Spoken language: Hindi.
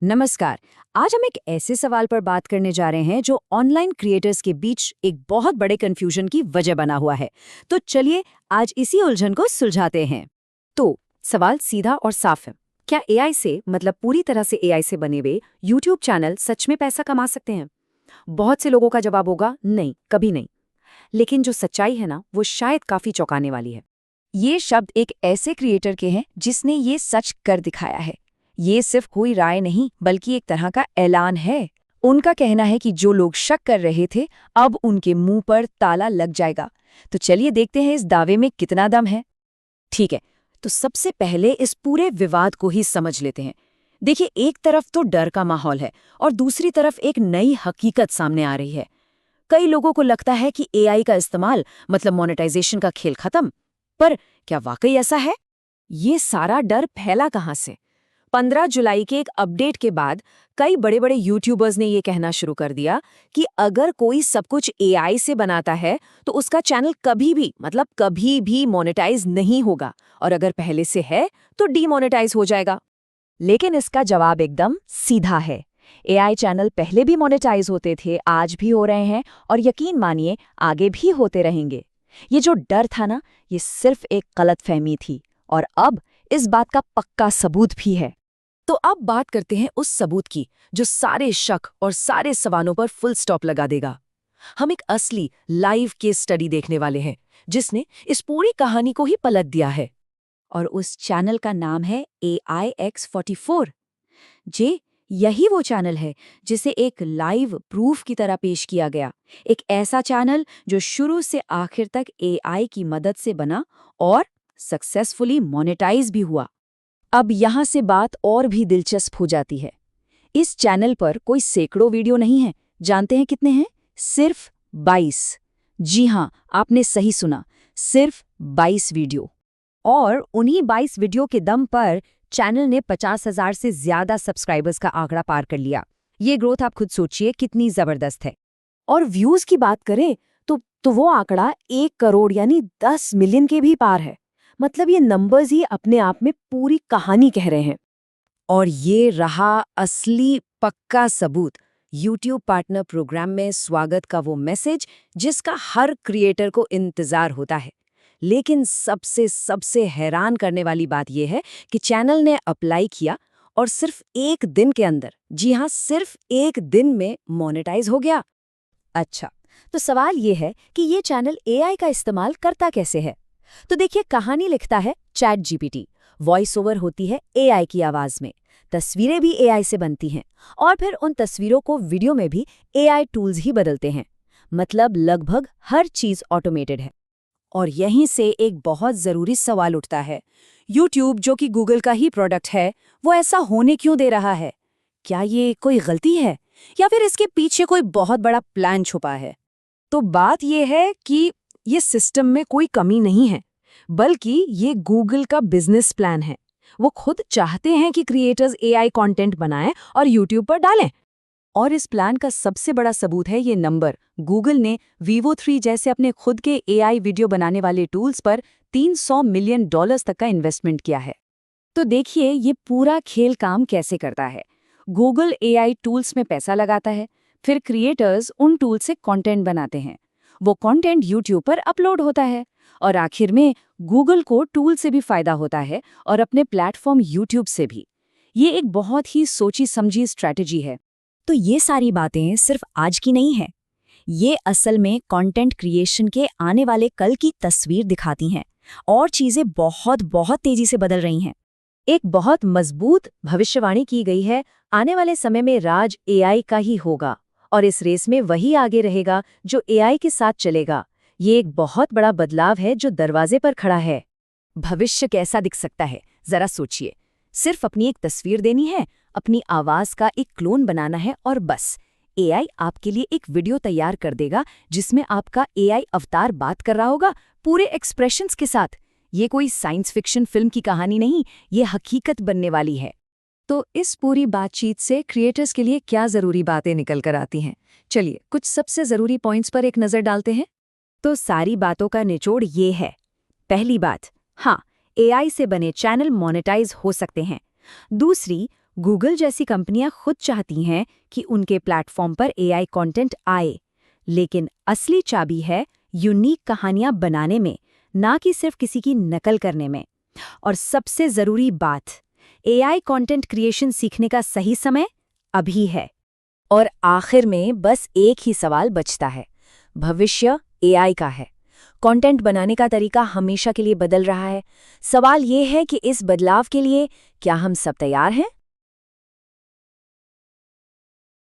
नमस्कार। आज हम एक ऐसे सवाल पर बात करने जा रहे हैं जो ऑनलाइन क्रिएटर्स के बीच एक बहुत बड़े कंफ्यूजन की वजह बना हुआ है। तो चलिए आज इसी उलझन को सुलझाते हैं। तो सवाल सीधा और साफ है। क्या एआई से मतलब पूरी तरह से एआई से बने हुए यूट्यूब चैनल सच में पैसा कमा सकते हैं? बहुत से लोगों का जवाब होगा नहीं, कभी नहीं। लेकिन जो सच्चाई है ना, वो शायद काफी चौंकाने वाली है। ये शब्द एक ऐसे क्रिएटर के हैं जिसने ये सच कर दिखाया है। ये सिर्फ कोई राय नहीं बल्कि एक तरह का ऐलान है। उनका कहना है कि जो लोग शक कर रहे थे अब उनके मुंह पर ताला लग जाएगा। तो चलिए देखते हैं इस दावे में कितना दम है। ठीक है, तो सबसे पहले इस पूरे विवाद को ही समझ लेते हैं। देखिए, एक तरफ तो डर का माहौल है और दूसरी तरफ एक नई हकीकत सामने आ रही है। कई लोगों को लगता है कि एआई का इस्तेमाल मतलब मोनेटाइजेशन का खेल खत्म। पर क्या वाकई ऐसा है? ये सारा डर फैला कहाँ से? 15 जुलाई के एक अपडेट के बाद कई बड़े बड़े यूट्यूबर्स ने ये कहना शुरू कर दिया कि अगर कोई सब कुछ एआई से बनाता है तो उसका चैनल कभी भी मतलब कभी भी मोनेटाइज नहीं होगा, और अगर पहले से है तो डीमोनेटाइज हो जाएगा। लेकिन इसका जवाब एकदम सीधा है। एआई चैनल पहले भी मोनेटाइज होते थे, आज भी हो रहे हैं और यकीन मानिए आगे भी होते रहेंगे। ये जो डर था ना, ये सिर्फ एक गलतफहमी थी और अब इस बात का पक्का सबूत भी है। तो अब बात करते हैं उस सबूत की जो सारे शक और सारे सवालों पर फुल स्टॉप लगा देगा। हम एक असली लाइव केस स्टडी देखने वाले हैं जिसने इस पूरी कहानी को ही पलट दिया है। और उस चैनल का नाम है AIX44। जे यही वो चैनल है जिसे एक लाइव प्रूफ की तरह पेश किया गया। एक ऐसा चैनल जो शुरू से आखिर तक एआई की मदद से बना और सक्सेसफुली मोनेटाइज भी हुआ। अब यहाँ से बात और भी दिलचस्प हो जाती है। इस चैनल पर कोई सैकड़ों वीडियो नहीं है। जानते हैं कितने हैं? सिर्फ 22। जी हाँ, आपने सही सुना, सिर्फ 22 वीडियो। और उन्हीं 22 वीडियो के दम पर चैनल ने 50,000 से ज्यादा सब्सक्राइबर्स का आंकड़ा पार कर लिया। ये ग्रोथ आप खुद सोचिए कितनी जबरदस्त है। और व्यूज की बात करें तो वो आंकड़ा 1 करोड़ यानी 10 मिलियन के भी पार है। मतलब ये नंबर्स ही अपने आप में पूरी कहानी कह रहे हैं। और ये रहा असली पक्का सबूत, यूट्यूब पार्टनर प्रोग्राम में स्वागत का वो मैसेज जिसका हर क्रिएटर को इंतजार होता है। लेकिन सबसे सबसे हैरान करने वाली बात यह है कि चैनल ने अप्लाई किया और सिर्फ एक दिन के अंदर, जी हाँ सिर्फ एक दिन में मोनेटाइज हो गया। अच्छा, तो सवाल ये है कि ये चैनल एआई का इस्तेमाल करता कैसे है? तो देखिए, कहानी लिखता है चैट जीपीटी, वॉइस ओवर होती है एआई की आवाज में, तस्वीरें भी एआई से बनती हैं और फिर उन तस्वीरों को वीडियो में भी एआई टूल्स ही बदलते हैं। मतलब लगभग हर चीज ऑटोमेटेड है। और यहीं से एक बहुत जरूरी सवाल उठता है, यूट्यूब जो कि गूगल का ही प्रोडक्ट है, वो ऐसा होने क्यों दे रहा है? क्या ये कोई गलती है या फिर इसके पीछे कोई बहुत बड़ा प्लान छुपा है? तो बात ये है कि ये सिस्टम में कोई कमी नहीं है, बल्कि ये गूगल का बिजनेस प्लान है। वो खुद चाहते हैं कि क्रिएटर्स एआई कंटेंट बनाएं और यूट्यूब पर डालें। और इस प्लान का सबसे बड़ा सबूत है ये नंबर। गूगल ने Vivo 3 जैसे अपने खुद के एआई वीडियो बनाने वाले टूल्स पर $300 मिलियन तक का इन्वेस्टमेंट किया है। तो देखिए ये पूरा खेल काम कैसे करता है। गूगल एआई टूल्स में पैसा लगाता है, फिर क्रिएटर्स उन टूल से कंटेंट बनाते हैं, वो कंटेंट यूट्यूब पर अपलोड होता है और आखिर में गूगल को टूल से भी फायदा होता है और अपने प्लेटफॉर्म यूट्यूब से भी। ये एक बहुत ही सोची समझी स्ट्रैटेजी है। तो ये सारी बातें सिर्फ आज की नहीं है, ये असल में कंटेंट क्रिएशन के आने वाले कल की तस्वीर दिखाती हैं और चीजें बहुत बहुत तेजी से बदल रही हैं। एक बहुत मजबूत भविष्यवाणी की गई है, आने वाले समय में राज एआई का ही होगा और इस रेस में वही आगे रहेगा जो एआई के साथ चलेगा। ये एक बहुत बड़ा बदलाव है जो दरवाजे पर खड़ा है। भविष्य कैसा दिख सकता है, जरा सोचिए। सिर्फ अपनी एक तस्वीर देनी है, अपनी आवाज का एक क्लोन बनाना है और बस एआई आपके लिए एक वीडियो तैयार कर देगा जिसमें आपका एआई अवतार बात कर रहा होगा पूरे एक्सप्रेशंस के साथ। ये कोई साइंस फिक्शन फिल्म की कहानी नहीं, ये हकीकत बनने वाली है। तो इस पूरी बातचीत से क्रिएटर्स के लिए क्या जरूरी बातें निकल कर आती हैं? चलिए कुछ सबसे जरूरी पॉइंट्स पर एक नजर डालते हैं। तो सारी बातों का निचोड़ ये है। पहली बात, हाँ, एआई से बने चैनल मोनेटाइज हो सकते हैं। दूसरी, गूगल जैसी कंपनियां खुद चाहती हैं कि उनके प्लेटफॉर्म पर एआई कंटेंट आए, लेकिन असली चाबी है यूनिक कहानियां बनाने में, ना कि सिर्फ किसी की नकल करने में। और सबसे जरूरी बात, एआई कंटेंट क्रिएशन सीखने का सही समय अभी है। और आखिर में बस एक ही सवाल बचता है, भविष्य एआई का है। कंटेंट बनाने का तरीका हमेशा के लिए बदल रहा है। सवाल ये है कि इस बदलाव के लिए क्या हम सब तैयार हैं?